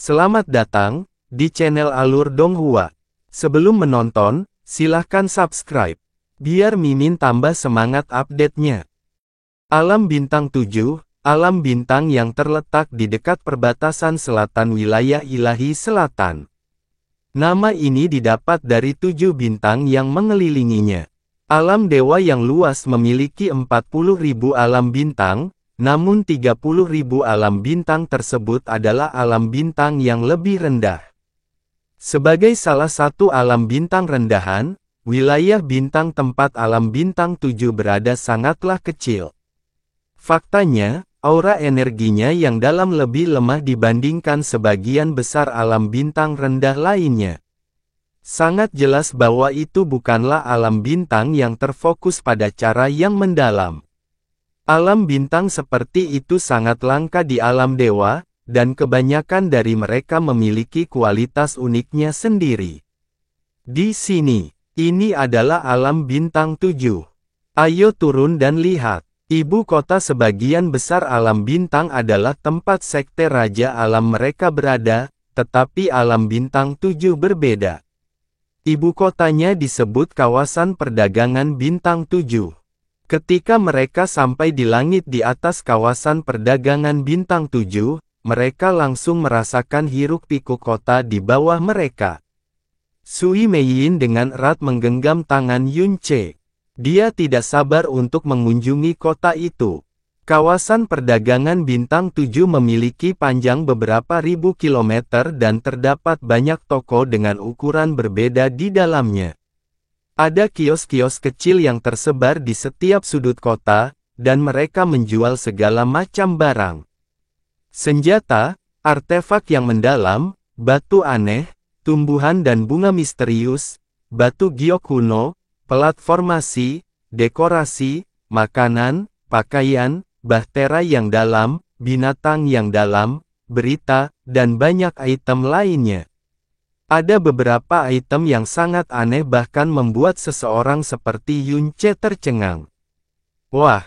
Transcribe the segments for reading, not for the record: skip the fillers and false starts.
Selamat datang di channel Alur Donghua. Sebelum menonton, silahkan subscribe, biar Mimin tambah semangat update-nya. Alam Bintang 7, alam bintang yang terletak di dekat perbatasan selatan wilayah Ilahi Selatan. Nama ini didapat dari 7 bintang yang mengelilinginya. Alam dewa yang luas memiliki 40.000 alam bintang, namun 30.000 alam bintang tersebut adalah alam bintang yang lebih rendah. Sebagai salah satu alam bintang rendahan, wilayah bintang tempat alam bintang 7 berada sangatlah kecil. Faktanya, aura energinya yang dalam lebih lemah dibandingkan sebagian besar alam bintang rendah lainnya. Sangat jelas bahwa itu bukanlah alam bintang yang terfokus pada cara yang mendalam. Alam bintang seperti itu sangat langka di alam dewa, dan kebanyakan dari mereka memiliki kualitas uniknya sendiri. Di sini, ini adalah alam bintang 7. Ayo turun dan lihat. Ibu kota sebagian besar alam bintang adalah tempat sekte raja alam mereka berada, tetapi alam bintang 7 berbeda. Ibu kotanya disebut kawasan perdagangan bintang 7. Ketika mereka sampai di langit di atas kawasan perdagangan bintang 7, mereka langsung merasakan hiruk-pikuk kota di bawah mereka. Sui Meiyin dengan erat menggenggam tangan Yun Ce. Dia tidak sabar untuk mengunjungi kota itu. Kawasan perdagangan bintang 7 memiliki panjang beberapa ribu kilometer dan terdapat banyak toko dengan ukuran berbeda di dalamnya. Ada kios-kios kecil yang tersebar di setiap sudut kota, dan mereka menjual segala macam barang. Senjata, artefak yang mendalam, batu aneh, tumbuhan dan bunga misterius, batu giok kuno, pelat formasi, dekorasi, makanan, pakaian, bahtera yang dalam, binatang yang dalam, berita, dan banyak item lainnya. Ada beberapa item yang sangat aneh bahkan membuat seseorang seperti Yun Ce tercengang. Wah!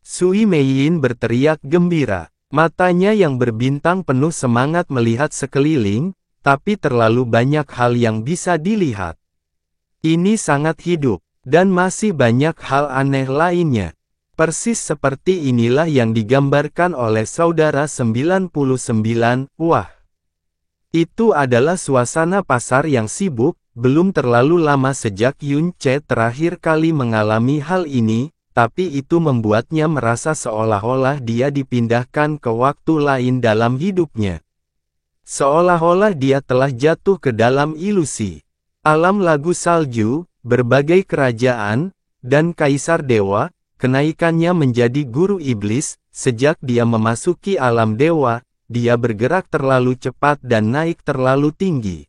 Sui Meiyin berteriak gembira. Matanya yang berbintang penuh semangat melihat sekeliling, tapi terlalu banyak hal yang bisa dilihat. Ini sangat hidup, dan masih banyak hal aneh lainnya. Persis seperti inilah yang digambarkan oleh Saudara 99, wah! Itu adalah suasana pasar yang sibuk, belum terlalu lama sejak Yun Ce terakhir kali mengalami hal ini, tapi itu membuatnya merasa seolah-olah dia dipindahkan ke waktu lain dalam hidupnya. Seolah-olah dia telah jatuh ke dalam ilusi. Alam lagu salju, berbagai kerajaan, dan kaisar dewa, kenaikannya menjadi guru iblis, sejak dia memasuki alam dewa, dia bergerak terlalu cepat dan naik terlalu tinggi.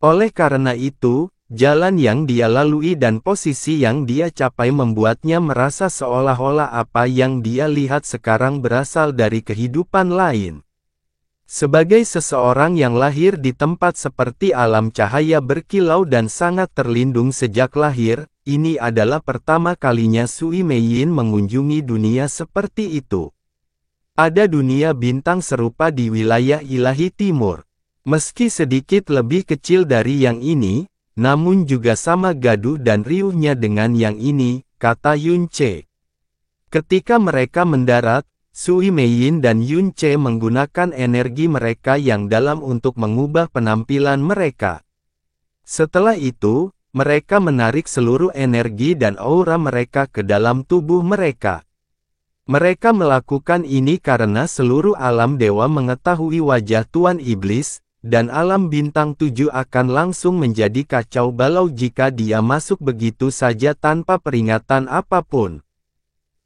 Oleh karena itu, jalan yang dia lalui dan posisi yang dia capai membuatnya merasa seolah-olah apa yang dia lihat sekarang berasal dari kehidupan lain. Sebagai seseorang yang lahir di tempat seperti alam cahaya berkilau dan sangat terlindung sejak lahir, ini adalah pertama kalinya Sui Meiyin mengunjungi dunia seperti itu. Ada dunia bintang serupa di wilayah Ilahi Timur. Meski sedikit lebih kecil dari yang ini, namun juga sama gaduh dan riuhnya dengan yang ini, kata Yun Ce. Ketika mereka mendarat, Sui Meiyin dan Yun Ce menggunakan energi mereka yang dalam untuk mengubah penampilan mereka. Setelah itu, mereka menarik seluruh energi dan aura mereka ke dalam tubuh mereka. Mereka melakukan ini karena seluruh alam dewa mengetahui wajah Tuan Iblis, dan alam bintang 7 akan langsung menjadi kacau balau jika dia masuk begitu saja tanpa peringatan apapun.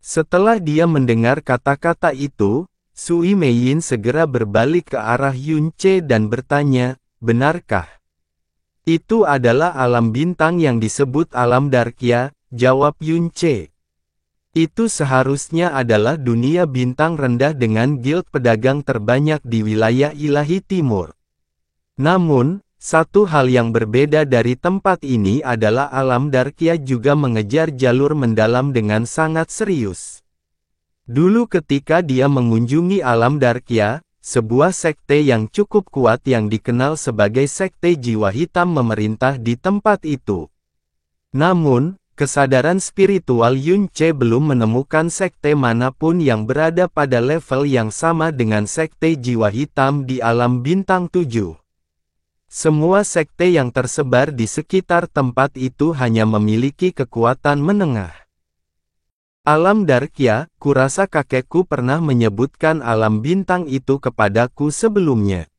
Setelah dia mendengar kata-kata itu, Sui Meiyin segera berbalik ke arah Yun Ce dan bertanya, benarkah? Itu adalah alam bintang yang disebut alam Darkya, jawab Yun Ce. Itu seharusnya adalah dunia bintang rendah dengan guild pedagang terbanyak di wilayah Ilahi Timur. Namun, satu hal yang berbeda dari tempat ini adalah alam Darkya juga mengejar jalur mendalam dengan sangat serius. Dulu ketika dia mengunjungi alam Darkya, sebuah sekte yang cukup kuat yang dikenal sebagai sekte jiwa hitam memerintah di tempat itu. Namun, kesadaran spiritual Yun Ce belum menemukan sekte manapun yang berada pada level yang sama dengan sekte jiwa hitam di alam bintang 7. Semua sekte yang tersebar di sekitar tempat itu hanya memiliki kekuatan menengah. Alam Darkya, kurasa kakekku pernah menyebutkan alam bintang itu kepadaku sebelumnya.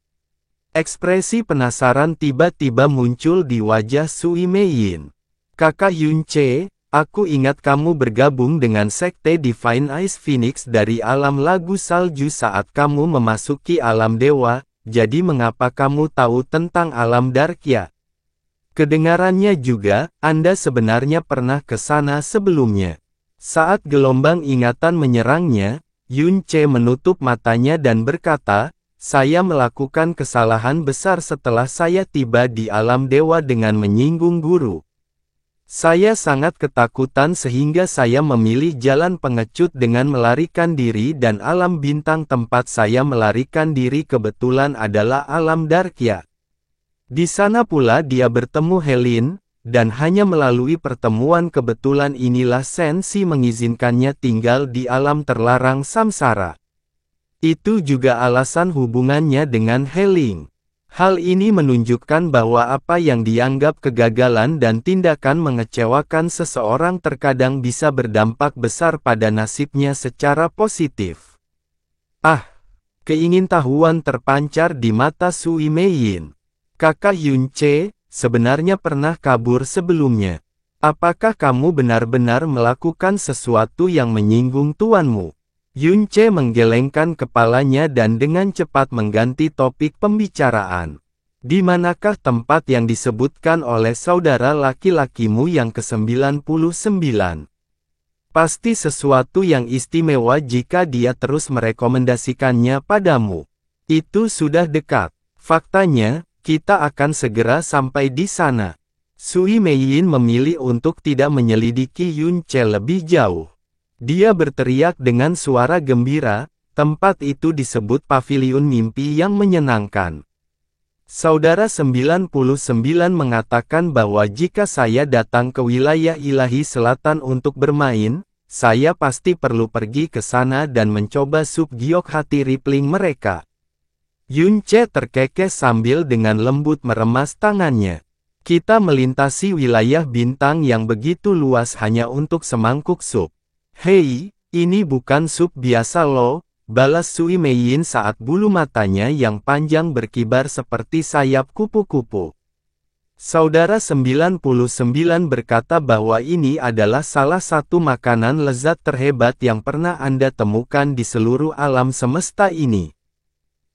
Ekspresi penasaran tiba-tiba muncul di wajah Sui Meiyin. Kakak Yun Ce, aku ingat kamu bergabung dengan sekte Divine Ice Phoenix dari alam lagu salju saat kamu memasuki alam dewa, jadi mengapa kamu tahu tentang alam Darkya? Kedengarannya juga, Anda sebenarnya pernah ke sana sebelumnya. Saat gelombang ingatan menyerangnya, Yun Ce menutup matanya dan berkata, saya melakukan kesalahan besar setelah saya tiba di alam dewa dengan menyinggung guru. Saya sangat ketakutan sehingga saya memilih jalan pengecut dengan melarikan diri dan alam bintang tempat saya melarikan diri kebetulan adalah alam Darkya. Di sana pula dia bertemu Helin, dan hanya melalui pertemuan kebetulan inilah Sensi mengizinkannya tinggal di alam terlarang samsara. Itu juga alasan hubungannya dengan Helin. Hal ini menunjukkan bahwa apa yang dianggap kegagalan dan tindakan mengecewakan seseorang terkadang bisa berdampak besar pada nasibnya secara positif. Ah, keingintahuan terpancar di mata Sui Meiyin. Kakak Yun Ce, sebenarnya pernah kabur sebelumnya. Apakah kamu benar-benar melakukan sesuatu yang menyinggung tuanmu? Yun Ce menggelengkan kepalanya dan dengan cepat mengganti topik pembicaraan. Di manakah tempat yang disebutkan oleh saudara laki-lakimu yang ke-99? Pasti sesuatu yang istimewa jika dia terus merekomendasikannya padamu. Itu sudah dekat. Faktanya, kita akan segera sampai di sana. Sui Meiyin memilih untuk tidak menyelidiki Yun Ce lebih jauh. Dia berteriak dengan suara gembira, tempat itu disebut paviliun mimpi yang menyenangkan. Saudara 99 mengatakan bahwa jika saya datang ke wilayah ilahi selatan untuk bermain, saya pasti perlu pergi ke sana dan mencoba sup giok hati rippling mereka. Yun Ce terkekeh sambil dengan lembut meremas tangannya. Kita melintasi wilayah bintang yang begitu luas hanya untuk semangkuk sup. Hei, ini bukan sup biasa loh, balas Sui Meiyin saat bulu matanya yang panjang berkibar seperti sayap kupu-kupu. Saudara 99 berkata bahwa ini adalah salah satu makanan lezat terhebat yang pernah Anda temukan di seluruh alam semesta ini.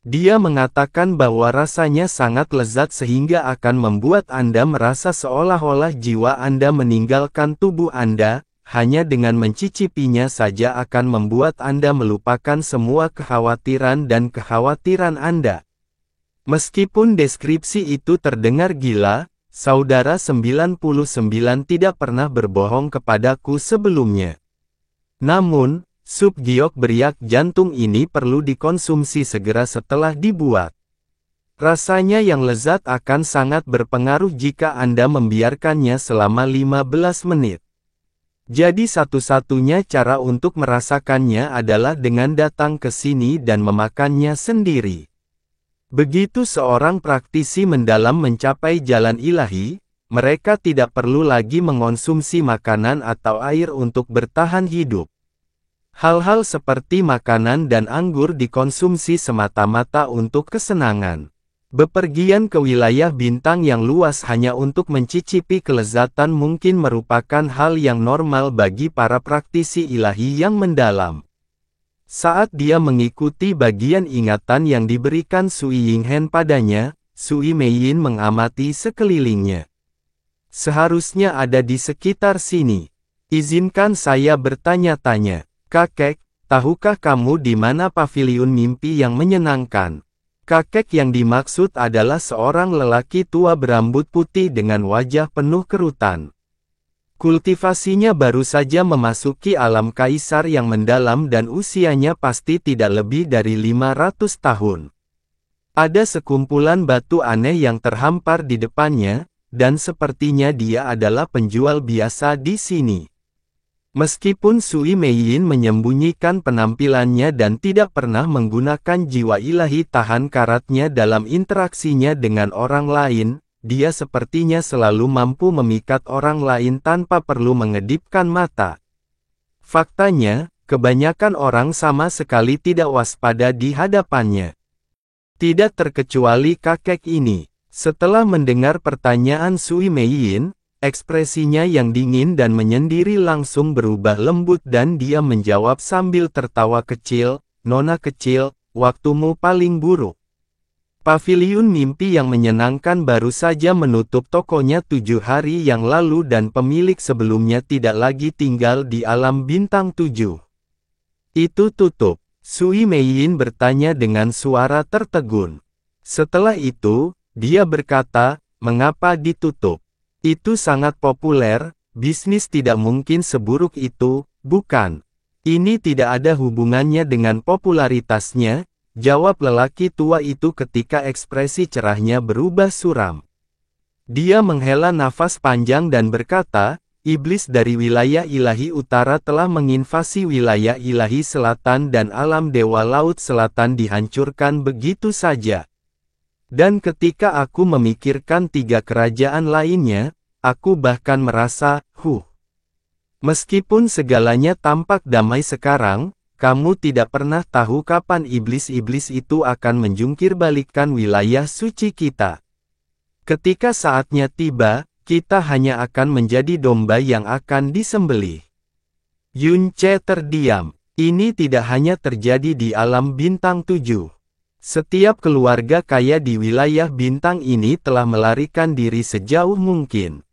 Dia mengatakan bahwa rasanya sangat lezat sehingga akan membuat Anda merasa seolah-olah jiwa Anda meninggalkan tubuh Anda. Hanya dengan mencicipinya saja akan membuat Anda melupakan semua kekhawatiran dan kekhawatiran Anda. Meskipun deskripsi itu terdengar gila, saudara 99 tidak pernah berbohong kepadaku sebelumnya. Namun, sup giok beriak jantung ini perlu dikonsumsi segera setelah dibuat. Rasanya yang lezat akan sangat berpengaruh jika Anda membiarkannya selama 15 menit. Jadi satu-satunya cara untuk merasakannya adalah dengan datang ke sini dan memakannya sendiri. Begitu seorang praktisi mendalam mencapai jalan ilahi, mereka tidak perlu lagi mengonsumsi makanan atau air untuk bertahan hidup. Hal-hal seperti makanan dan anggur dikonsumsi semata-mata untuk kesenangan. Bepergian ke wilayah bintang yang luas hanya untuk mencicipi kelezatan mungkin merupakan hal yang normal bagi para praktisi ilahi yang mendalam. Saat dia mengikuti bagian ingatan yang diberikan Sui Yinghen padanya, Sui Meiyin mengamati sekelilingnya. Seharusnya ada di sekitar sini. Izinkan saya bertanya-tanya. Kakek, tahukah kamu di mana paviliun mimpi yang menyenangkan? Kakek yang dimaksud adalah seorang lelaki tua berambut putih dengan wajah penuh kerutan. Kultivasinya baru saja memasuki alam kaisar yang mendalam dan usianya pasti tidak lebih dari 500 tahun. Ada sekumpulan batu aneh yang terhampar di depannya, dan sepertinya dia adalah penjual biasa di sini. Meskipun Sui Meiyin menyembunyikan penampilannya dan tidak pernah menggunakan jiwa ilahi tahan karatnya dalam interaksinya dengan orang lain, dia sepertinya selalu mampu memikat orang lain tanpa perlu mengedipkan mata. Faktanya, kebanyakan orang sama sekali tidak waspada di hadapannya. Tidak terkecuali kakek ini. Setelah mendengar pertanyaan Sui Meiyin, ekspresinya yang dingin dan menyendiri langsung berubah lembut dan dia menjawab sambil tertawa kecil, "Nona kecil, waktumu paling buruk. Paviliun mimpi yang menyenangkan baru saja menutup tokonya 7 hari yang lalu dan pemilik sebelumnya tidak lagi tinggal di alam bintang 7. Itu tutup." Sui Meiyin bertanya dengan suara tertegun. Setelah itu, dia berkata, "Mengapa ditutup? Itu sangat populer, bisnis tidak mungkin seburuk itu, bukan?" "Ini tidak ada hubungannya dengan popularitasnya," jawab lelaki tua itu ketika ekspresi cerahnya berubah suram. Dia menghela nafas panjang dan berkata, "Iblis dari wilayah ilahi utara telah menginvasi wilayah ilahi selatan dan alam dewa laut selatan dihancurkan begitu saja. Dan ketika aku memikirkan 3 kerajaan lainnya, aku bahkan merasa, meskipun segalanya tampak damai sekarang, kamu tidak pernah tahu kapan iblis-iblis itu akan menjungkirbalikkan wilayah suci kita. Ketika saatnya tiba, kita hanya akan menjadi domba yang akan disembelih." Yun Ce terdiam. Ini tidak hanya terjadi di alam bintang 7. Setiap keluarga kaya di wilayah bintang ini telah melarikan diri sejauh mungkin.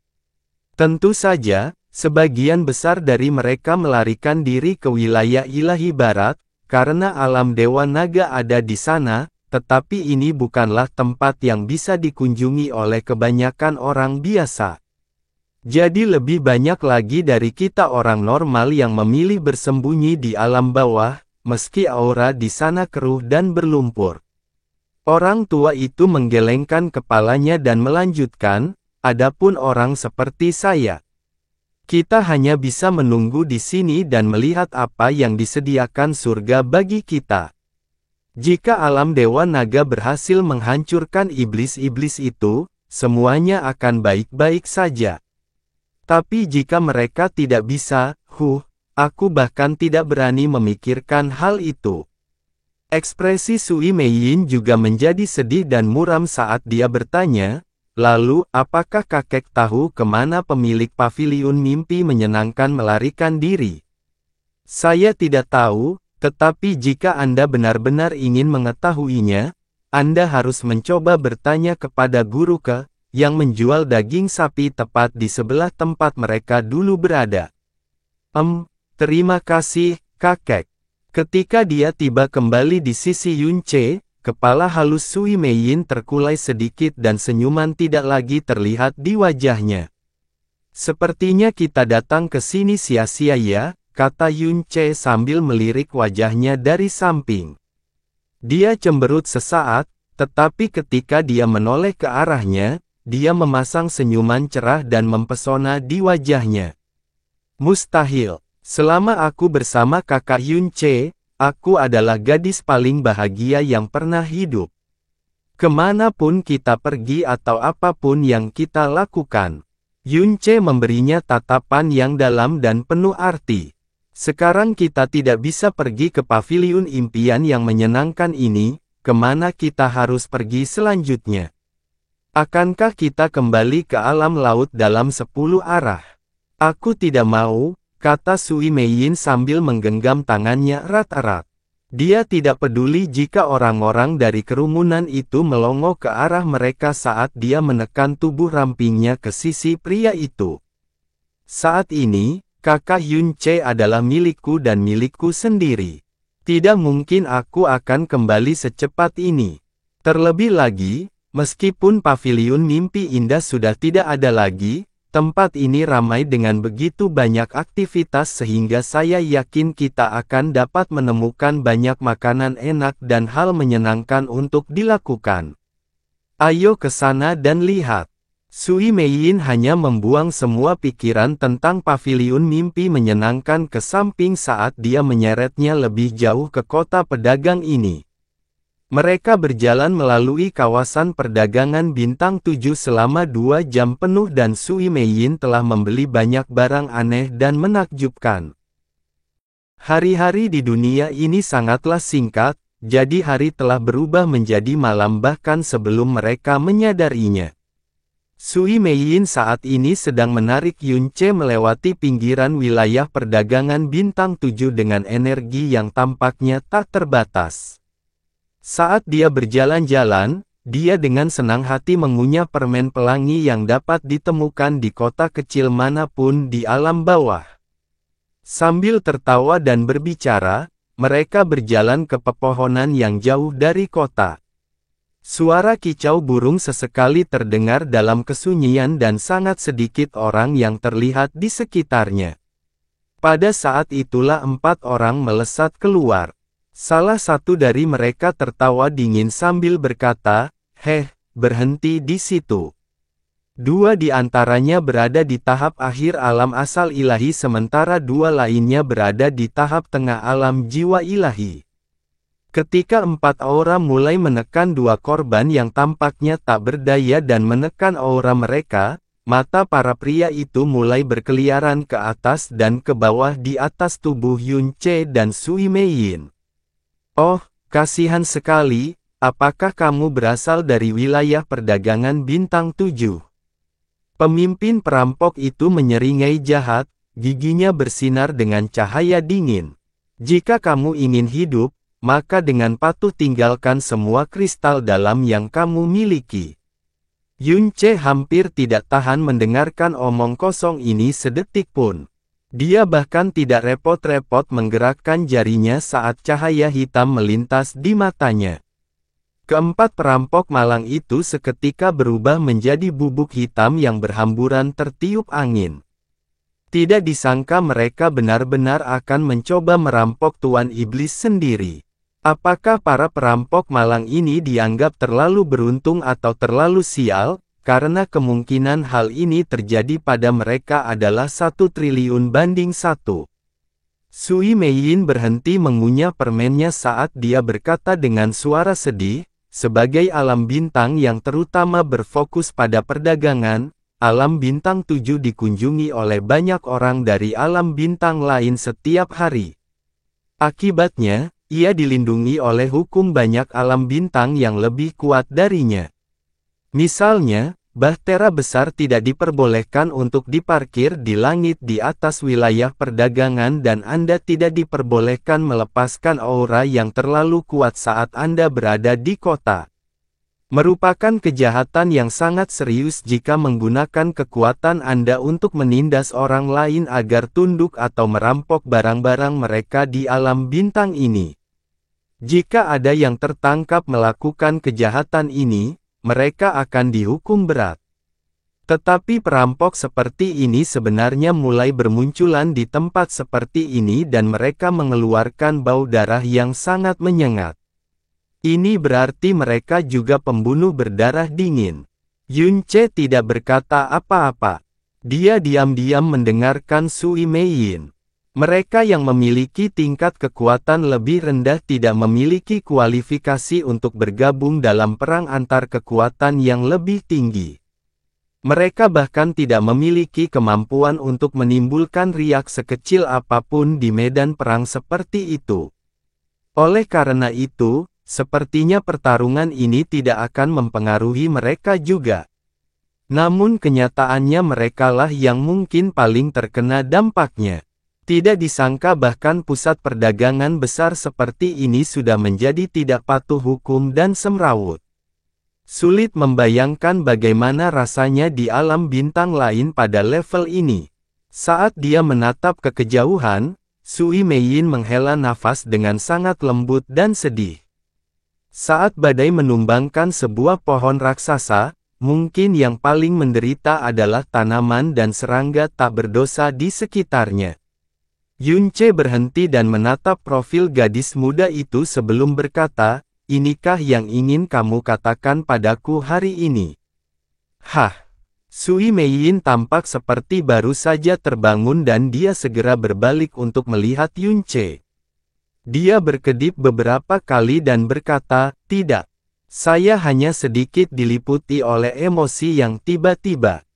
Tentu saja, sebagian besar dari mereka melarikan diri ke wilayah ilahi barat, karena alam dewa naga ada di sana, tetapi ini bukanlah tempat yang bisa dikunjungi oleh kebanyakan orang biasa. Jadi lebih banyak lagi dari kita orang normal yang memilih bersembunyi di alam bawah, meski aura di sana keruh dan berlumpur. Orang tua itu menggelengkan kepalanya dan melanjutkan, "Adapun orang seperti saya, kita hanya bisa menunggu di sini dan melihat apa yang disediakan surga bagi kita. Jika alam dewa naga berhasil menghancurkan iblis-iblis itu, semuanya akan baik-baik saja. Tapi jika mereka tidak bisa, aku bahkan tidak berani memikirkan hal itu." Ekspresi Sui Meiyin juga menjadi sedih dan muram saat dia bertanya, "Lalu, apakah kakek tahu kemana pemilik paviliun mimpi menyenangkan melarikan diri?" "Saya tidak tahu, tetapi jika Anda benar-benar ingin mengetahuinya, Anda harus mencoba bertanya kepada guru yang menjual daging sapi tepat di sebelah tempat mereka dulu berada." Terima kasih, kakek." Ketika dia tiba kembali di sisi Yun Ce, kepala halus Sui Meiyin terkulai sedikit dan senyuman tidak lagi terlihat di wajahnya. "Sepertinya kita datang ke sini sia-sia ya," kata Yun Ce sambil melirik wajahnya dari samping. Dia cemberut sesaat, tetapi ketika dia menoleh ke arahnya, dia memasang senyuman cerah dan mempesona di wajahnya. "Mustahil. Selama aku bersama kakak Yun Ce, aku adalah gadis paling bahagia yang pernah hidup. Kemanapun kita pergi atau apapun yang kita lakukan." Yun Ce memberinya tatapan yang dalam dan penuh arti. "Sekarang kita tidak bisa pergi ke paviliun impian yang menyenangkan ini, kemana kita harus pergi selanjutnya? Akankah kita kembali ke alam laut dalam 10 arah?" "Aku tidak mau," kata Sui Meiyin sambil menggenggam tangannya erat-erat. Dia tidak peduli jika orang-orang dari kerumunan itu melongo ke arah mereka saat dia menekan tubuh rampingnya ke sisi pria itu. "Saat ini, kakak Yun Ce adalah milikku dan milikku sendiri. Tidak mungkin aku akan kembali secepat ini. Terlebih lagi, meskipun paviliun mimpi indah sudah tidak ada lagi, Tempat ini ramai dengan begitu banyak aktivitas sehingga saya yakin kita akan dapat menemukan banyak makanan enak dan hal menyenangkan untuk dilakukan. Ayo ke sana dan lihat. Sui Meiyin hanya membuang semua pikiran tentang paviliun mimpi menyenangkan ke samping saat dia menyeretnya lebih jauh ke kota pedagang ini. Mereka berjalan melalui kawasan perdagangan bintang 7 selama 2 jam penuh dan Sui Meiyin telah membeli banyak barang aneh dan menakjubkan. Hari-hari di dunia ini sangatlah singkat, jadi hari telah berubah menjadi malam bahkan sebelum mereka menyadarinya. Sui Meiyin saat ini sedang menarik Yunce melewati pinggiran wilayah perdagangan bintang 7 dengan energi yang tampaknya tak terbatas. Saat dia berjalan-jalan, dia dengan senang hati mengunyah permen pelangi yang dapat ditemukan di kota kecil manapun di alam bawah. Sambil tertawa dan berbicara, mereka berjalan ke pepohonan yang jauh dari kota. Suara kicau burung sesekali terdengar dalam kesunyian dan sangat sedikit orang yang terlihat di sekitarnya. Pada saat itulah 4 orang melesat keluar. Salah satu dari mereka tertawa dingin sambil berkata, "Heh, berhenti di situ." 2 di antaranya berada di tahap akhir alam asal ilahi sementara 2 lainnya berada di tahap tengah alam jiwa ilahi. Ketika 4 aura mulai menekan 2 korban yang tampaknya tak berdaya dan menekan aura mereka, mata para pria itu mulai berkeliaran ke atas dan ke bawah di atas tubuh Yunce dan Sui Meiyin. "Oh, kasihan sekali, apakah kamu berasal dari wilayah perdagangan bintang 7? Pemimpin perampok itu menyeringai jahat, giginya bersinar dengan cahaya dingin. "Jika kamu ingin hidup, maka dengan patuh tinggalkan semua kristal dalam yang kamu miliki." Yunce hampir tidak tahan mendengarkan omong kosong ini sedetik pun. Dia bahkan tidak repot-repot menggerakkan jarinya saat cahaya hitam melintas di matanya. Keempat perampok malang itu seketika berubah menjadi bubuk hitam yang berhamburan tertiup angin. Tidak disangka mereka benar-benar akan mencoba merampok Tuan Iblis sendiri. Apakah para perampok malang ini dianggap terlalu beruntung atau terlalu sial? Karena kemungkinan hal ini terjadi pada mereka adalah 1 triliun banding 1. Sui Meiyin berhenti mengunyah permennya saat dia berkata dengan suara sedih, sebagai alam bintang yang terutama berfokus pada perdagangan, alam bintang 7 dikunjungi oleh banyak orang dari alam bintang lain setiap hari. Akibatnya, ia dilindungi oleh hukum banyak alam bintang yang lebih kuat darinya. Misalnya, bahtera besar tidak diperbolehkan untuk diparkir di langit di atas wilayah perdagangan dan Anda tidak diperbolehkan melepaskan aura yang terlalu kuat saat Anda berada di kota. Merupakan kejahatan yang sangat serius jika menggunakan kekuatan Anda untuk menindas orang lain agar tunduk atau merampok barang-barang mereka di alam bintang ini. Jika ada yang tertangkap melakukan kejahatan ini, mereka akan dihukum berat. Tetapi perampok seperti ini sebenarnya mulai bermunculan di tempat seperti ini dan mereka mengeluarkan bau darah yang sangat menyengat. Ini berarti mereka juga pembunuh berdarah dingin. Yunce tidak berkata apa-apa. Dia diam-diam mendengarkan Sui Meiyin. Mereka yang memiliki tingkat kekuatan lebih rendah tidak memiliki kualifikasi untuk bergabung dalam perang antar kekuatan yang lebih tinggi. Mereka bahkan tidak memiliki kemampuan untuk menimbulkan riak sekecil apapun di medan perang seperti itu. Oleh karena itu, sepertinya pertarungan ini tidak akan mempengaruhi mereka juga. Namun kenyataannya merekalah yang mungkin paling terkena dampaknya. Tidak disangka bahkan pusat perdagangan besar seperti ini sudah menjadi tidak patuh hukum dan semrawut. Sulit membayangkan bagaimana rasanya di alam bintang lain pada level ini. Saat dia menatap ke kejauhan, Sui Meiyin menghela nafas dengan sangat lembut dan sedih. Saat badai menumbangkan sebuah pohon raksasa, mungkin yang paling menderita adalah tanaman dan serangga tak berdosa di sekitarnya. Yunce berhenti dan menatap profil gadis muda itu sebelum berkata, "Inikah yang ingin kamu katakan padaku hari ini?" Hah! Sui Meiyin tampak seperti baru saja terbangun dan dia segera berbalik untuk melihat Yunce. Dia berkedip beberapa kali dan berkata, "Tidak. Saya hanya sedikit diliputi oleh emosi yang tiba-tiba."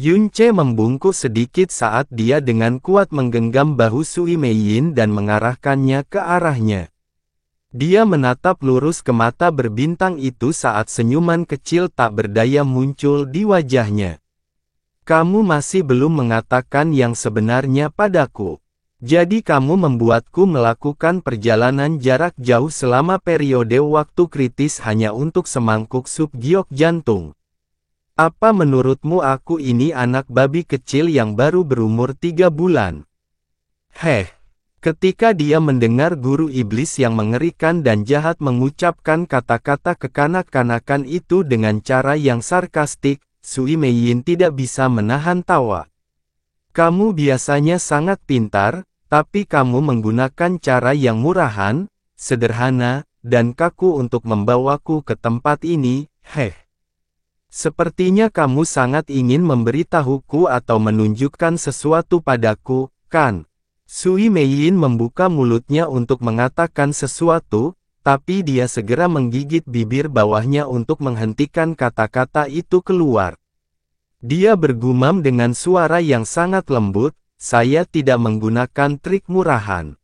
Yunce membungkuk sedikit saat dia dengan kuat menggenggam bahu Sui Meiyin dan mengarahkannya ke arahnya. Dia menatap lurus ke mata berbintang itu saat senyuman kecil tak berdaya muncul di wajahnya. "Kamu masih belum mengatakan yang sebenarnya padaku. Jadi kamu membuatku melakukan perjalanan jarak jauh selama periode waktu kritis hanya untuk semangkuk sup giok jantung. Apa menurutmu aku ini anak babi kecil yang baru berumur 3 bulan?" Heh! Ketika dia mendengar guru iblis yang mengerikan dan jahat mengucapkan kata-kata kekanak-kanakan itu dengan cara yang sarkastik, Sui Meiyin tidak bisa menahan tawa. "Kamu biasanya sangat pintar, tapi kamu menggunakan cara yang murahan, sederhana, dan kaku untuk membawaku ke tempat ini, heh. Sepertinya kamu sangat ingin memberitahuku atau menunjukkan sesuatu padaku, kan?" Sui Meiyin membuka mulutnya untuk mengatakan sesuatu, tapi dia segera menggigit bibir bawahnya untuk menghentikan kata-kata itu keluar. Dia bergumam dengan suara yang sangat lembut, "Saya tidak menggunakan trik murahan.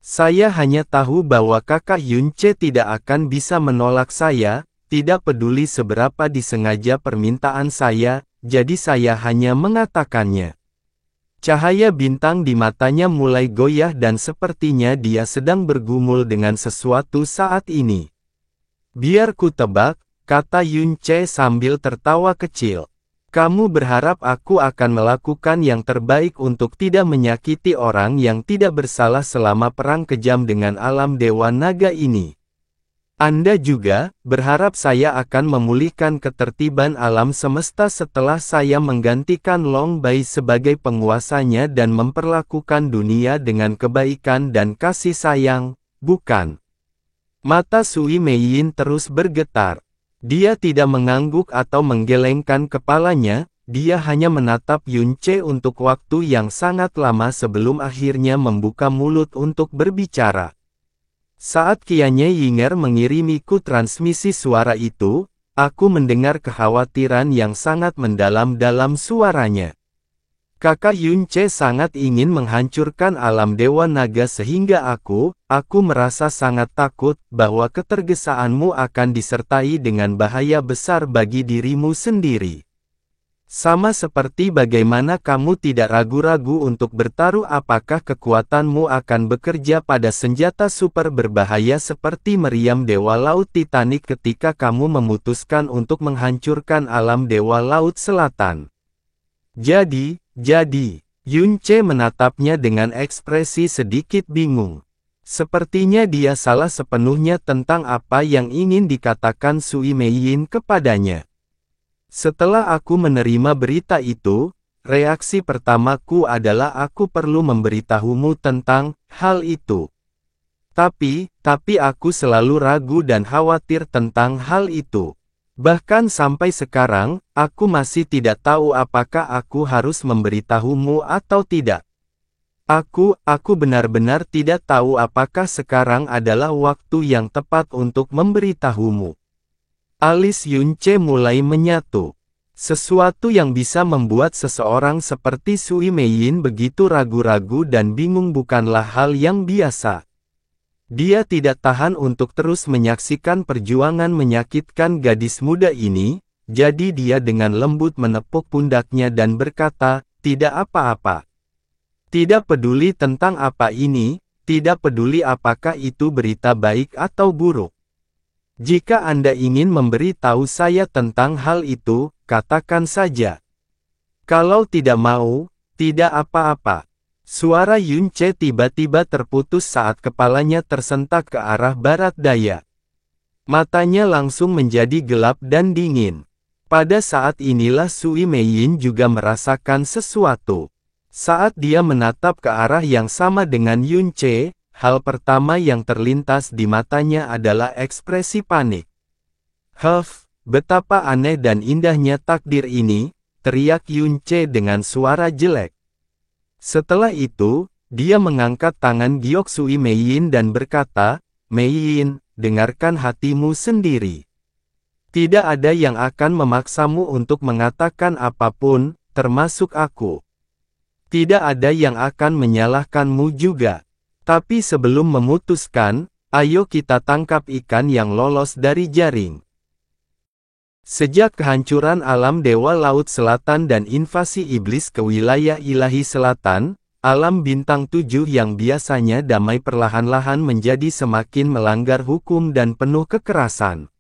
Saya hanya tahu bahwa kakak Yunce tidak akan bisa menolak saya, tidak peduli seberapa disengaja permintaan saya, jadi saya hanya mengatakannya." Cahaya bintang di matanya mulai goyah dan sepertinya dia sedang bergumul dengan sesuatu saat ini. "Biar ku tebak," kata Yunce sambil tertawa kecil. "Kamu berharap aku akan melakukan yang terbaik untuk tidak menyakiti orang yang tidak bersalah selama perang kejam dengan alam dewa naga ini. Anda juga berharap saya akan memulihkan ketertiban alam semesta setelah saya menggantikan Long Bai sebagai penguasanya dan memperlakukan dunia dengan kebaikan dan kasih sayang, bukan?" Mata Sui Meiyin terus bergetar. Dia tidak mengangguk atau menggelengkan kepalanya, dia hanya menatap Yunce untuk waktu yang sangat lama sebelum akhirnya membuka mulut untuk berbicara. "Saat Kianye Yinger mengirimiku transmisi suara itu, aku mendengar kekhawatiran yang sangat mendalam dalam suaranya. Kakak Yunce sangat ingin menghancurkan alam dewa naga sehingga aku merasa sangat takut bahwa ketergesaanmu akan disertai dengan bahaya besar bagi dirimu sendiri. Sama seperti bagaimana kamu tidak ragu-ragu untuk bertaruh apakah kekuatanmu akan bekerja pada senjata super berbahaya seperti meriam Dewa Laut Titanic ketika kamu memutuskan untuk menghancurkan alam Dewa Laut Selatan." Jadi, Yunce menatapnya dengan ekspresi sedikit bingung. Sepertinya dia salah sepenuhnya tentang apa yang ingin dikatakan Sui Meiyin kepadanya. "Setelah aku menerima berita itu, reaksi pertamaku adalah aku perlu memberitahumu tentang hal itu. Tapi aku selalu ragu dan khawatir tentang hal itu. Bahkan sampai sekarang, aku masih tidak tahu apakah aku harus memberitahumu atau tidak. Aku benar-benar tidak tahu apakah sekarang adalah waktu yang tepat untuk memberitahumu." Alis Yunce mulai menyatu. Sesuatu yang bisa membuat seseorang seperti Sui Meiyin begitu ragu-ragu dan bingung bukanlah hal yang biasa. Dia tidak tahan untuk terus menyaksikan perjuangan menyakitkan gadis muda ini, jadi dia dengan lembut menepuk pundaknya dan berkata, "Tidak apa-apa. Tidak peduli tentang apa ini, tidak peduli apakah itu berita baik atau buruk. Jika Anda ingin memberitahu saya tentang hal itu, katakan saja. Kalau tidak mau, tidak apa-apa." Suara Yunce tiba-tiba terputus saat kepalanya tersentak ke arah barat daya. Matanya langsung menjadi gelap dan dingin. Pada saat inilah Sui Meiyin juga merasakan sesuatu. Saat dia menatap ke arah yang sama dengan Yun Ce, hal pertama yang terlintas di matanya adalah ekspresi panik. "Huff, betapa aneh dan indahnya takdir ini," teriak Yun Ce dengan suara jelek. Setelah itu, dia mengangkat tangan giok Sui Meiyin dan berkata, "Meiyin, dengarkan hatimu sendiri. Tidak ada yang akan memaksamu untuk mengatakan apapun, termasuk aku. Tidak ada yang akan menyalahkanmu juga. Tapi sebelum memutuskan, ayo kita tangkap ikan yang lolos dari jaring." Sejak kehancuran alam Dewa Laut Selatan dan invasi iblis ke wilayah ilahi selatan, alam bintang 7 yang biasanya damai perlahan-lahan menjadi semakin melanggar hukum dan penuh kekerasan.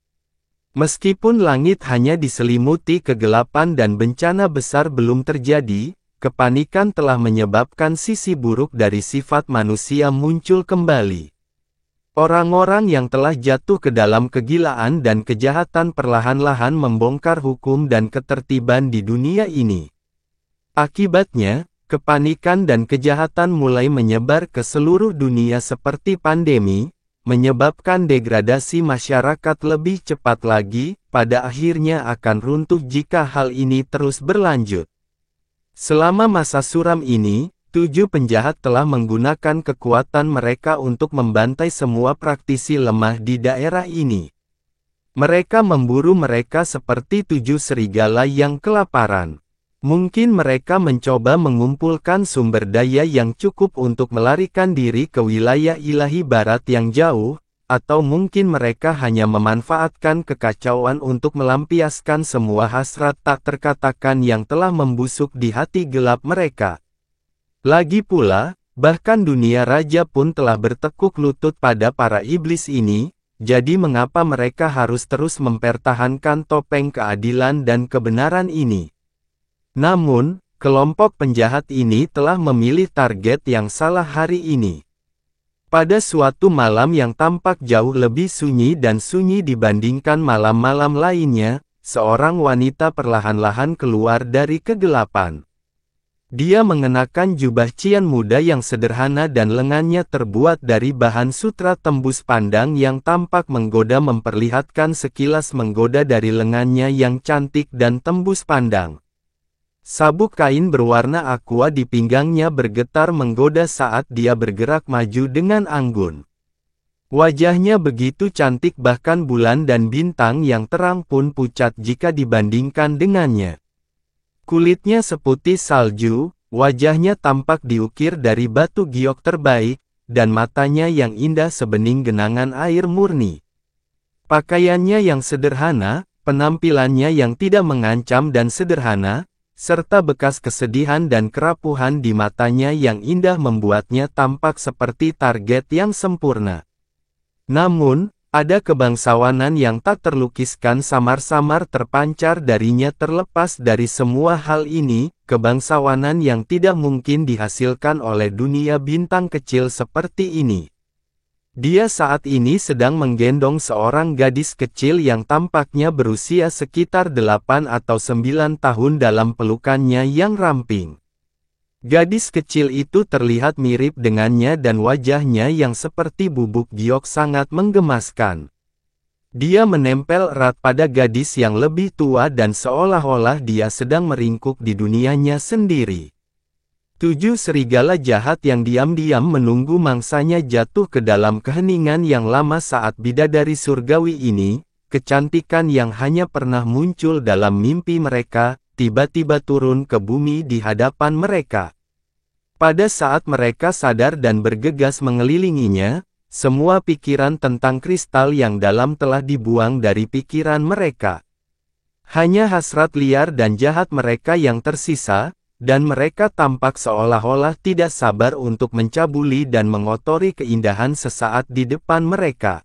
Meskipun langit hanya diselimuti kegelapan dan bencana besar belum terjadi, kepanikan telah menyebabkan sisi buruk dari sifat manusia muncul kembali. Orang-orang yang telah jatuh ke dalam kegilaan dan kejahatan perlahan-lahan membongkar hukum dan ketertiban di dunia ini. Akibatnya, kepanikan dan kejahatan mulai menyebar ke seluruh dunia seperti pandemi, menyebabkan degradasi masyarakat lebih cepat lagi, pada akhirnya akan runtuh jika hal ini terus berlanjut. Selama masa suram ini, 7 penjahat telah menggunakan kekuatan mereka untuk membantai semua praktisi lemah di daerah ini. Mereka memburu mereka seperti 7 serigala yang kelaparan. Mungkin mereka mencoba mengumpulkan sumber daya yang cukup untuk melarikan diri ke wilayah ilahi barat yang jauh, atau mungkin mereka hanya memanfaatkan kekacauan untuk melampiaskan semua hasrat tak terkatakan yang telah membusuk di hati gelap mereka. Lagi pula, bahkan dunia raja pun telah bertekuk lutut pada para iblis ini, jadi mengapa mereka harus terus mempertahankan topeng keadilan dan kebenaran ini? Namun, kelompok penjahat ini telah memilih target yang salah hari ini. Pada suatu malam yang tampak jauh lebih sunyi dan sunyi dibandingkan malam-malam lainnya, seorang wanita perlahan-lahan keluar dari kegelapan. Dia mengenakan jubah cian muda yang sederhana dan lengannya terbuat dari bahan sutra tembus pandang yang tampak menggoda memperlihatkan sekilas menggoda dari lengannya yang cantik dan tembus pandang. Sabuk kain berwarna aqua di pinggangnya bergetar menggoda saat dia bergerak maju dengan anggun. Wajahnya begitu cantik bahkan bulan dan bintang yang terang pun pucat jika dibandingkan dengannya. Kulitnya seputih salju, wajahnya tampak diukir dari batu giok terbaik, dan matanya yang indah sebening genangan air murni. Pakaiannya yang sederhana, penampilannya yang tidak mengancam dan sederhana, serta bekas kesedihan dan kerapuhan di matanya yang indah membuatnya tampak seperti target yang sempurna. Namun, ada kebangsawanan yang tak terlukiskan samar-samar terpancar darinya. Terlepas dari semua hal ini, kebangsawanan yang tidak mungkin dihasilkan oleh dunia bintang kecil seperti ini. Dia saat ini sedang menggendong seorang gadis kecil yang tampaknya berusia sekitar 8 atau 9 tahun dalam pelukannya yang ramping. Gadis kecil itu terlihat mirip dengannya dan wajahnya yang seperti bubuk giok sangat menggemaskan. Dia menempel erat pada gadis yang lebih tua dan seolah-olah dia sedang meringkuk di dunianya sendiri. 7 serigala jahat yang diam-diam menunggu mangsanya jatuh ke dalam keheningan yang lama saat bidadari surgawi ini, kecantikan yang hanya pernah muncul dalam mimpi mereka, tiba-tiba turun ke bumi di hadapan mereka. Pada saat mereka sadar dan bergegas mengelilinginya, semua pikiran tentang kristal yang dalam telah dibuang dari pikiran mereka. Hanya hasrat liar dan jahat mereka yang tersisa, dan mereka tampak seolah-olah tidak sabar untuk mencabuli dan mengotori keindahan sesaat di depan mereka.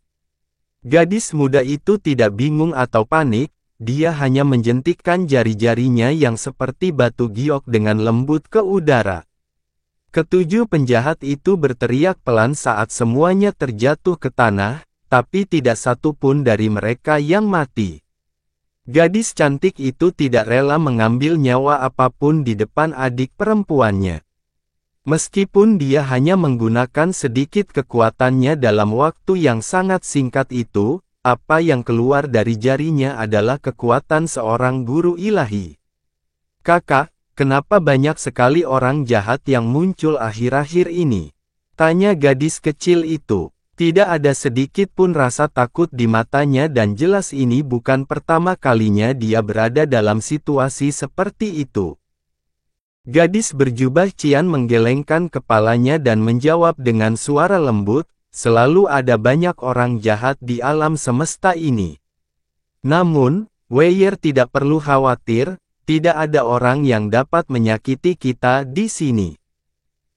Gadis muda itu tidak bingung atau panik, dia hanya menjentikkan jari-jarinya yang seperti batu giok dengan lembut ke udara. Ketujuh penjahat itu berteriak pelan saat semuanya terjatuh ke tanah, tapi tidak satu pun dari mereka yang mati. Gadis cantik itu tidak rela mengambil nyawa apapun di depan adik perempuannya. Meskipun dia hanya menggunakan sedikit kekuatannya dalam waktu yang sangat singkat itu, apa yang keluar dari jarinya adalah kekuatan seorang guru ilahi. "Kakak, kenapa banyak sekali orang jahat yang muncul akhir-akhir ini?" tanya gadis kecil itu. Tidak ada sedikit pun rasa takut di matanya dan jelas ini bukan pertama kalinya dia berada dalam situasi seperti itu. Gadis berjubah cian menggelengkan kepalanya dan menjawab dengan suara lembut, "Selalu ada banyak orang jahat di alam semesta ini. Namun, Weyer tidak perlu khawatir, tidak ada orang yang dapat menyakiti kita di sini."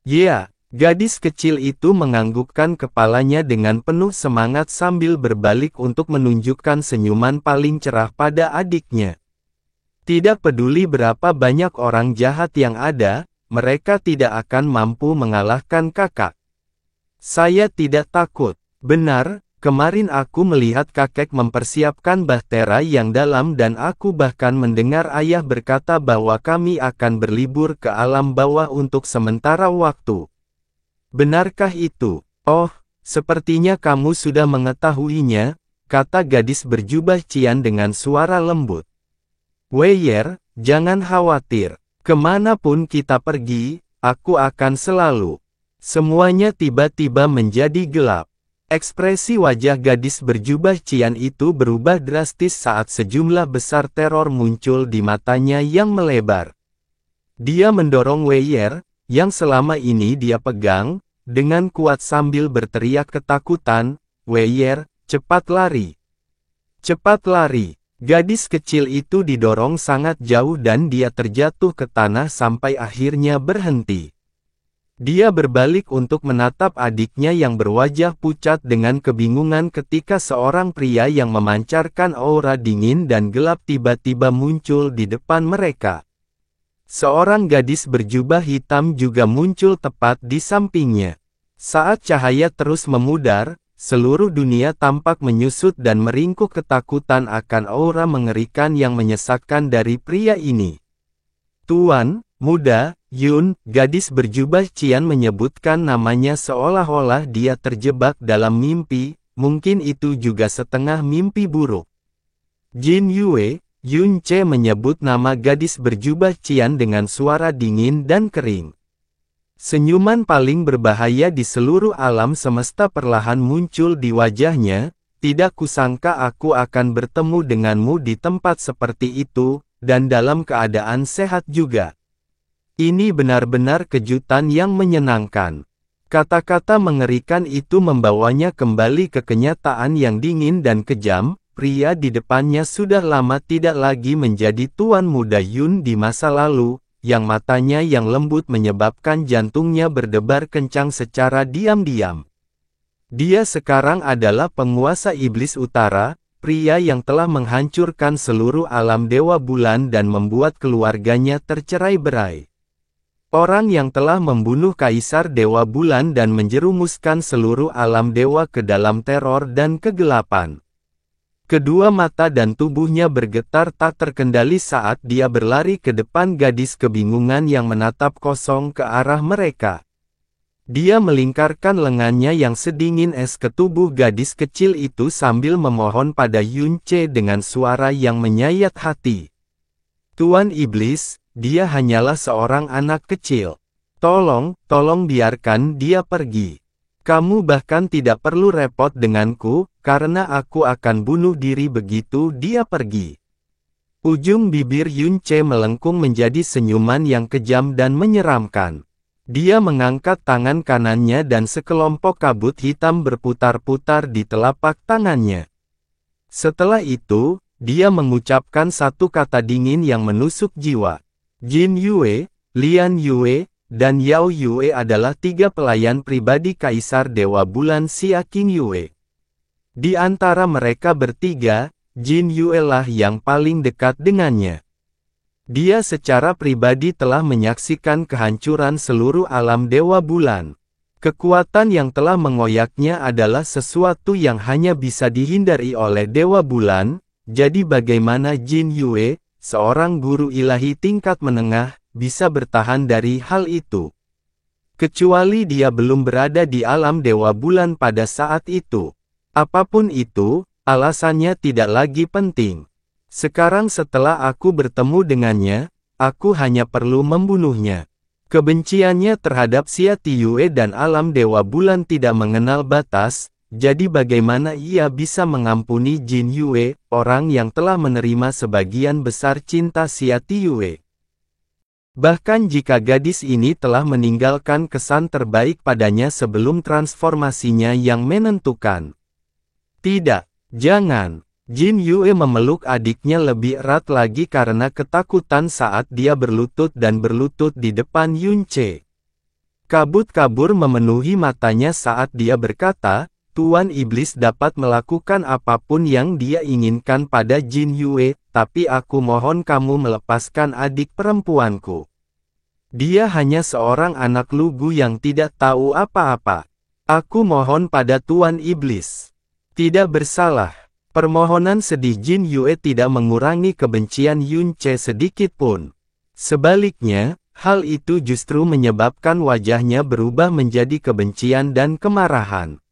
"Ya." Gadis kecil itu menganggukkan kepalanya dengan penuh semangat sambil berbalik untuk menunjukkan senyuman paling cerah pada adiknya. "Tidak peduli berapa banyak orang jahat yang ada, mereka tidak akan mampu mengalahkan kakak. Saya tidak takut. Benar, kemarin aku melihat kakek mempersiapkan bahtera yang dalam dan aku bahkan mendengar ayah berkata bahwa kami akan berlibur ke alam bawah untuk sementara waktu. Benarkah itu?" "Oh, sepertinya kamu sudah mengetahuinya," kata gadis berjubah cian dengan suara lembut. "Weyer, jangan khawatir. Kemanapun kita pergi, aku akan selalu." Semuanya tiba-tiba menjadi gelap. Ekspresi wajah gadis berjubah cian itu berubah drastis saat sejumlah besar teror muncul di matanya yang melebar. Dia mendorong Weyer, yang selama ini dia pegang, dengan kuat sambil berteriak ketakutan, "Weyer, cepat lari! Cepat lari!" Gadis kecil itu didorong sangat jauh dan dia terjatuh ke tanah sampai akhirnya berhenti. Dia berbalik untuk menatap adiknya yang berwajah pucat dengan kebingungan ketika seorang pria yang memancarkan aura dingin dan gelap tiba-tiba muncul di depan mereka. Seorang gadis berjubah hitam juga muncul tepat di sampingnya. Saat cahaya terus memudar, seluruh dunia tampak menyusut dan meringkuk ketakutan akan aura mengerikan yang menyesakkan dari pria ini. "Tuan Muda, Yun," gadis berjubah cian menyebutkan namanya seolah-olah dia terjebak dalam mimpi, mungkin itu juga setengah mimpi buruk. "Jin Yue," Yun Ce menyebut nama gadis berjubah cian dengan suara dingin dan kering. Senyuman paling berbahaya di seluruh alam semesta perlahan muncul di wajahnya. "Tidak kusangka aku akan bertemu denganmu di tempat seperti itu, dan dalam keadaan sehat juga. Ini benar-benar kejutan yang menyenangkan." Kata-kata mengerikan itu membawanya kembali ke kenyataan yang dingin dan kejam. Pria di depannya sudah lama tidak lagi menjadi Tuan Muda Yun di masa lalu, yang matanya yang lembut menyebabkan jantungnya berdebar kencang secara diam-diam. Dia sekarang adalah penguasa iblis utara, pria yang telah menghancurkan seluruh alam dewa bulan dan membuat keluarganya tercerai-berai. Orang yang telah membunuh Kaisar Dewa Bulan dan menjerumuskan seluruh alam dewa ke dalam teror dan kegelapan. Kedua mata dan tubuhnya bergetar tak terkendali saat dia berlari ke depan gadis kebingungan yang menatap kosong ke arah mereka. Dia melingkarkan lengannya yang sedingin es ke tubuh gadis kecil itu sambil memohon pada Yun Ce dengan suara yang menyayat hati. "Tuan Iblis, dia hanyalah seorang anak kecil. Tolong biarkan dia pergi. Kamu bahkan tidak perlu repot denganku, karena aku akan bunuh diri begitu dia pergi." Ujung bibir Yun Ce melengkung menjadi senyuman yang kejam dan menyeramkan. Dia mengangkat tangan kanannya dan sekelompok kabut hitam berputar-putar di telapak tangannya. Setelah itu, dia mengucapkan satu kata dingin yang menusuk jiwa. Jin Yue, Lian Yue, dan Yao Yue adalah tiga pelayan pribadi Kaisar Dewa Bulan Xia Qing Yue. Di antara mereka bertiga, Jin Yue lah yang paling dekat dengannya. Dia secara pribadi telah menyaksikan kehancuran seluruh alam Dewa Bulan. Kekuatan yang telah mengoyaknya adalah sesuatu yang hanya bisa dihindari oleh Dewa Bulan, jadi bagaimana Jin Yue, seorang guru ilahi tingkat menengah, bisa bertahan dari hal itu? Kecuali dia belum berada di alam Dewa Bulan pada saat itu. Apapun itu, alasannya tidak lagi penting. Sekarang setelah aku bertemu dengannya, aku hanya perlu membunuhnya. Kebenciannya terhadap Xia Tiyue dan alam Dewa Bulan tidak mengenal batas, jadi bagaimana ia bisa mengampuni Jin Yue, orang yang telah menerima sebagian besar cinta Xia Tiyue. Bahkan jika gadis ini telah meninggalkan kesan terbaik padanya sebelum transformasinya yang menentukan. Tidak, jangan. Jin Yue memeluk adiknya lebih erat lagi karena ketakutan saat dia berlutut di depan Yun Ce. Kabut-kabur memenuhi matanya saat dia berkata, Tuan Iblis dapat melakukan apapun yang dia inginkan pada Jin Yue, tapi aku mohon kamu melepaskan adik perempuanku. Dia hanya seorang anak lugu yang tidak tahu apa-apa. Aku mohon pada Tuan Iblis. Tidak bersalah. Permohonan sedih Jin Yue tidak mengurangi kebencian Yun Ce sedikit pun. Sebaliknya, hal itu justru menyebabkan wajahnya berubah menjadi kebencian dan kemarahan.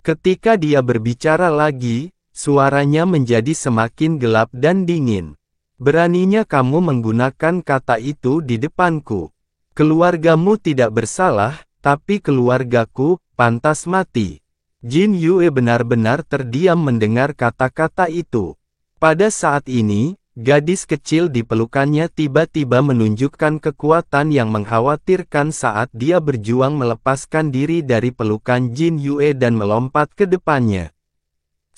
Ketika dia berbicara lagi, suaranya menjadi semakin gelap dan dingin. Beraninya kamu menggunakan kata itu di depanku. Keluargamu tidak bersalah, tapi keluargaku pantas mati. Jin Yue benar-benar terdiam mendengar kata-kata itu. Pada saat ini, gadis kecil di pelukannya tiba-tiba menunjukkan kekuatan yang mengkhawatirkan saat dia berjuang melepaskan diri dari pelukan Jin Yue dan melompat ke depannya.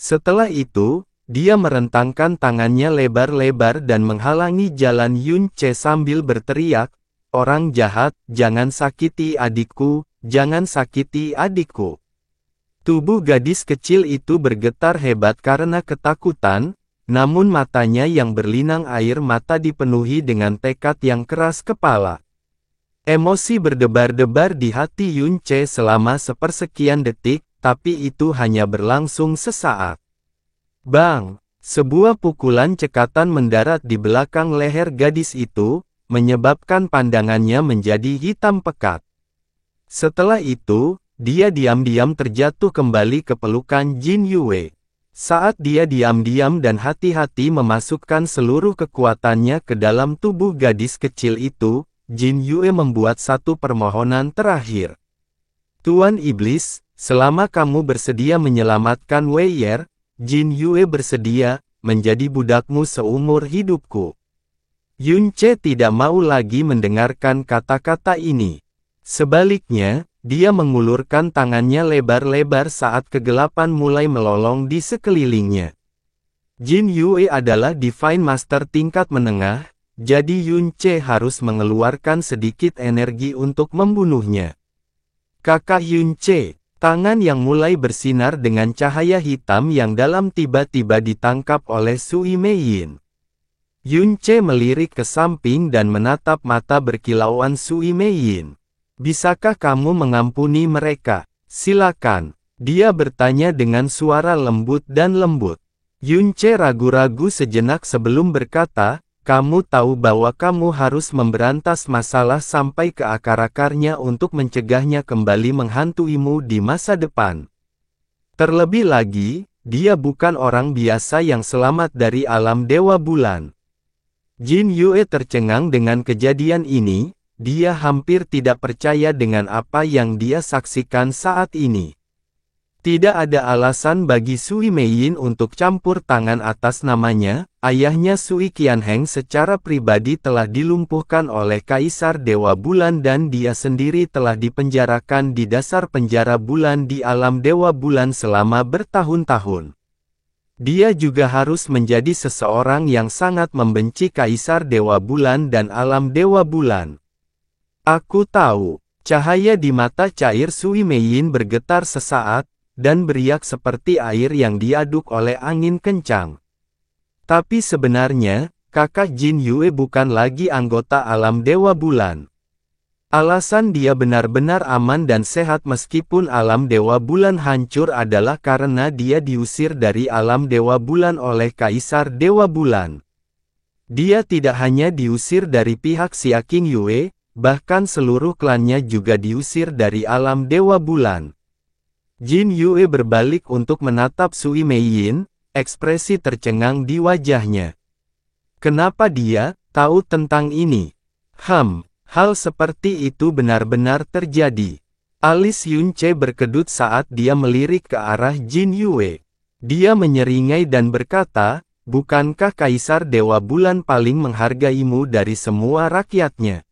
Setelah itu, dia merentangkan tangannya lebar-lebar dan menghalangi jalan Yun Ce sambil berteriak, "Orang jahat, jangan sakiti adikku, jangan sakiti adikku." Tubuh gadis kecil itu bergetar hebat karena ketakutan, namun matanya yang berlinang air mata dipenuhi dengan tekad yang keras kepala. Emosi berdebar-debar di hati Yun Ce selama sepersekian detik, tapi itu hanya berlangsung sesaat. Bang! Sebuah pukulan cekatan mendarat di belakang leher gadis itu, menyebabkan pandangannya menjadi hitam pekat. Setelah itu, dia diam-diam terjatuh kembali ke pelukan Jin Yue. Saat dia diam-diam dan hati-hati memasukkan seluruh kekuatannya ke dalam tubuh gadis kecil itu, Jin Yue membuat satu permohonan terakhir. Tuan Iblis, selama kamu bersedia menyelamatkan Wei Yer, Jin Yue bersedia menjadi budakmu seumur hidupku. Yun Ce tidak mau lagi mendengarkan kata-kata ini. Sebaliknya, dia mengulurkan tangannya lebar-lebar saat kegelapan mulai melolong di sekelilingnya. Jin Yue adalah Divine Master tingkat menengah, jadi Yun Ce harus mengeluarkan sedikit energi untuk membunuhnya. Kakak Yun Ce, tangan yang mulai bersinar dengan cahaya hitam yang dalam tiba-tiba ditangkap oleh Sui Meiyin. Yun Ce melirik ke samping dan menatap mata berkilauan Sui Meiyin. Bisakah kamu mengampuni mereka? Silakan. Dia bertanya dengan suara lembut dan lembut. Yun Ce ragu-ragu sejenak sebelum berkata, kamu tahu bahwa kamu harus memberantas masalah sampai ke akar-akarnya untuk mencegahnya kembali menghantuimu di masa depan. Terlebih lagi, dia bukan orang biasa yang selamat dari alam Dewa Bulan. Jin Yue tercengang dengan kejadian ini. Dia hampir tidak percaya dengan apa yang dia saksikan saat ini. Tidak ada alasan bagi Sui Meiyin untuk campur tangan atas namanya. Ayahnya Sui Qianheng secara pribadi telah dilumpuhkan oleh Kaisar Dewa Bulan dan dia sendiri telah dipenjarakan di dasar penjara bulan di alam Dewa Bulan selama bertahun-tahun. Dia juga harus menjadi seseorang yang sangat membenci Kaisar Dewa Bulan dan alam Dewa Bulan. Aku tahu, cahaya di mata cair Sui Meiyin bergetar sesaat, dan beriak seperti air yang diaduk oleh angin kencang. Tapi sebenarnya, kakak Jin Yue bukan lagi anggota alam Dewa Bulan. Alasan dia benar-benar aman dan sehat meskipun alam Dewa Bulan hancur adalah karena dia diusir dari alam Dewa Bulan oleh Kaisar Dewa Bulan. Dia tidak hanya diusir dari pihak Xia King Yue, bahkan seluruh klannya juga diusir dari alam Dewa Bulan. Jin Yue berbalik untuk menatap Sui Meiyin, ekspresi tercengang di wajahnya. Kenapa dia tahu tentang ini? Hal seperti itu benar-benar terjadi. Alis Yunce berkedut saat dia melirik ke arah Jin Yue. Dia menyeringai dan berkata, bukankah Kaisar Dewa Bulan paling menghargaimu dari semua rakyatnya?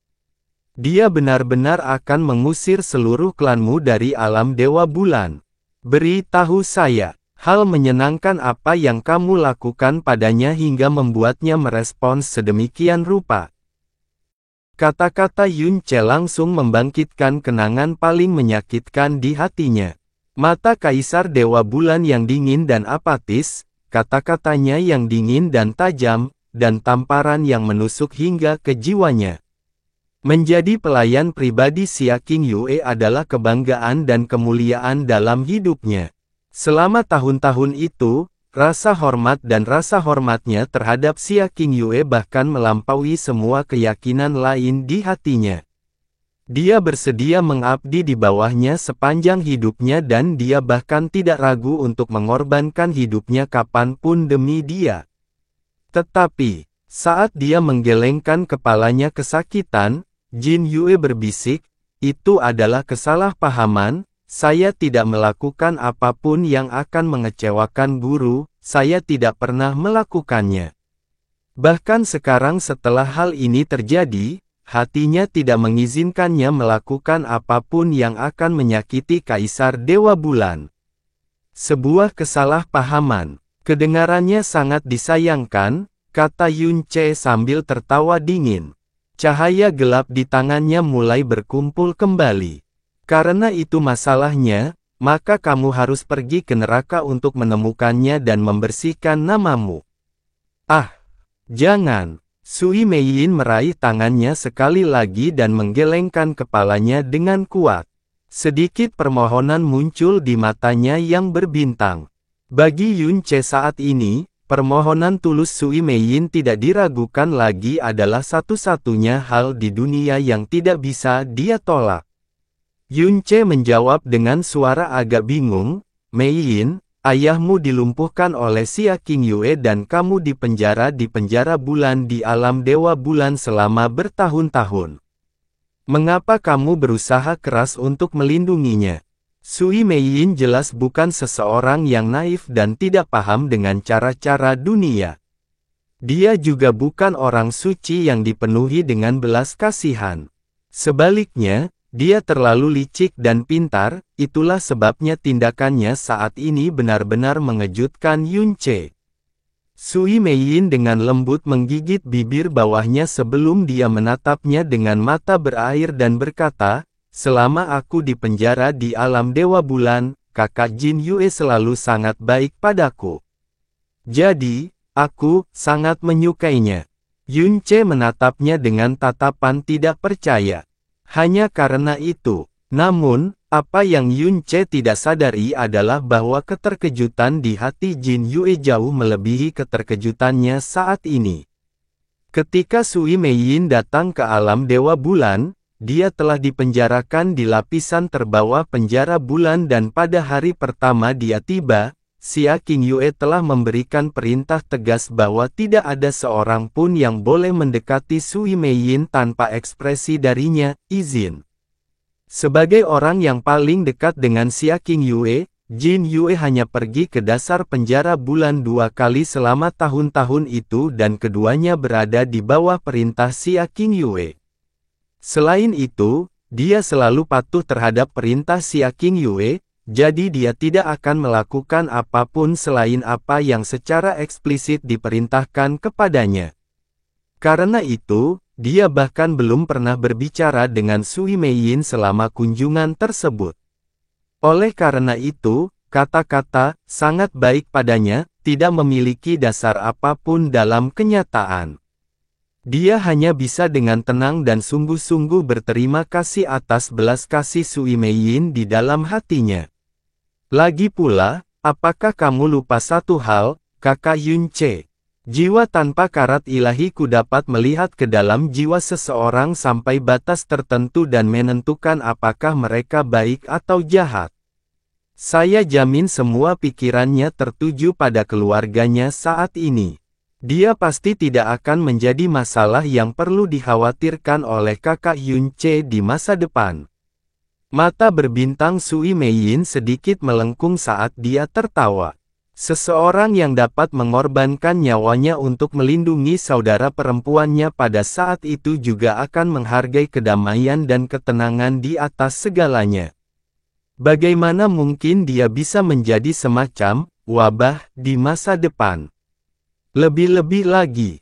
Dia benar-benar akan mengusir seluruh klanmu dari alam Dewa Bulan. Beritahu saya, hal menyenangkan apa yang kamu lakukan padanya hingga membuatnya merespons sedemikian rupa. Kata-kata Yunce langsung membangkitkan kenangan paling menyakitkan di hatinya. Mata Kaisar Dewa Bulan yang dingin dan apatis, kata-katanya yang dingin dan tajam, dan tamparan yang menusuk hingga ke jiwanya. Menjadi pelayan pribadi Xia King Yue adalah kebanggaan dan kemuliaan dalam hidupnya. Selama tahun-tahun itu, rasa hormat dan rasa hormatnya terhadap Xia King Yue bahkan melampaui semua keyakinan lain di hatinya. Dia bersedia mengabdi di bawahnya sepanjang hidupnya dan dia bahkan tidak ragu untuk mengorbankan hidupnya kapanpun demi dia. Tetapi, saat dia menggelengkan kepalanya kesakitan, Jin Yue berbisik, itu adalah kesalahpahaman. Saya tidak melakukan apapun yang akan mengecewakan guru, saya tidak pernah melakukannya. Bahkan sekarang setelah hal ini terjadi, hatinya tidak mengizinkannya melakukan apapun yang akan menyakiti Kaisar Dewa Bulan. Sebuah kesalahpahaman. Kedengarannya sangat disayangkan, kata Yunce sambil tertawa dingin. Cahaya gelap di tangannya mulai berkumpul kembali. Karena itu masalahnya, maka kamu harus pergi ke neraka untuk menemukannya dan membersihkan namamu. Ah, jangan. Sui Meiyin meraih tangannya sekali lagi dan menggelengkan kepalanya dengan kuat. Sedikit permohonan muncul di matanya yang berbintang. Bagi Yunce saat ini, permohonan tulus Sui Meiyin tidak diragukan lagi adalah satu-satunya hal di dunia yang tidak bisa dia tolak. Yunce menjawab dengan suara agak bingung, Meiyin, ayahmu dilumpuhkan oleh Xia King Yue dan kamu dipenjara di penjara bulan di alam Dewa Bulan selama bertahun-tahun. Mengapa kamu berusaha keras untuk melindunginya? Sui Meiyin jelas bukan seseorang yang naif dan tidak paham dengan cara-cara dunia. Dia juga bukan orang suci yang dipenuhi dengan belas kasihan. Sebaliknya, dia terlalu licik dan pintar, itulah sebabnya tindakannya saat ini benar-benar mengejutkan Yunce. Sui Meiyin dengan lembut menggigit bibir bawahnya sebelum dia menatapnya dengan mata berair dan berkata, selama aku di penjara di alam Dewa Bulan, kakak Jin Yue selalu sangat baik padaku. Jadi, aku sangat menyukainya. Yunce menatapnya dengan tatapan tidak percaya. Hanya karena itu. Namun, apa yang Yunce tidak sadari adalah bahwa keterkejutan di hati Jin Yue jauh melebihi keterkejutannya saat ini. Ketika Sui Meiyin datang ke alam Dewa Bulan, dia telah dipenjarakan di lapisan terbawah penjara bulan dan pada hari pertama dia tiba, Xia King Yue telah memberikan perintah tegas bahwa tidak ada seorang pun yang boleh mendekati Sui Meiyin tanpa ekspresi darinya, izin. Sebagai orang yang paling dekat dengan Xia King Yue, Jin Yue hanya pergi ke dasar penjara bulan 2 kali selama tahun-tahun itu dan keduanya berada di bawah perintah Xia King Yue. Selain itu, dia selalu patuh terhadap perintah Xia King Yue, jadi dia tidak akan melakukan apapun selain apa yang secara eksplisit diperintahkan kepadanya. Karena itu, dia bahkan belum pernah berbicara dengan Sui Meiyin selama kunjungan tersebut. Oleh karena itu, kata-kata sangat baik padanya tidak memiliki dasar apapun dalam kenyataan. Dia hanya bisa dengan tenang dan sungguh-sungguh berterima kasih atas belas kasih Sui Meiyin di dalam hatinya. Lagi pula, apakah kamu lupa satu hal, Kakak Yunce? Jiwa tanpa karat ilahiku dapat melihat ke dalam jiwa seseorang sampai batas tertentu dan menentukan apakah mereka baik atau jahat. Saya jamin semua pikirannya tertuju pada keluarganya saat ini. Dia pasti tidak akan menjadi masalah yang perlu dikhawatirkan oleh kakak Yunce di masa depan. Mata berbintang Sui Meiyin sedikit melengkung saat dia tertawa. Seseorang yang dapat mengorbankan nyawanya untuk melindungi saudara perempuannya pada saat itu juga akan menghargai kedamaian dan ketenangan di atas segalanya. Bagaimana mungkin dia bisa menjadi semacam wabah di masa depan? Lebih-lebih lagi,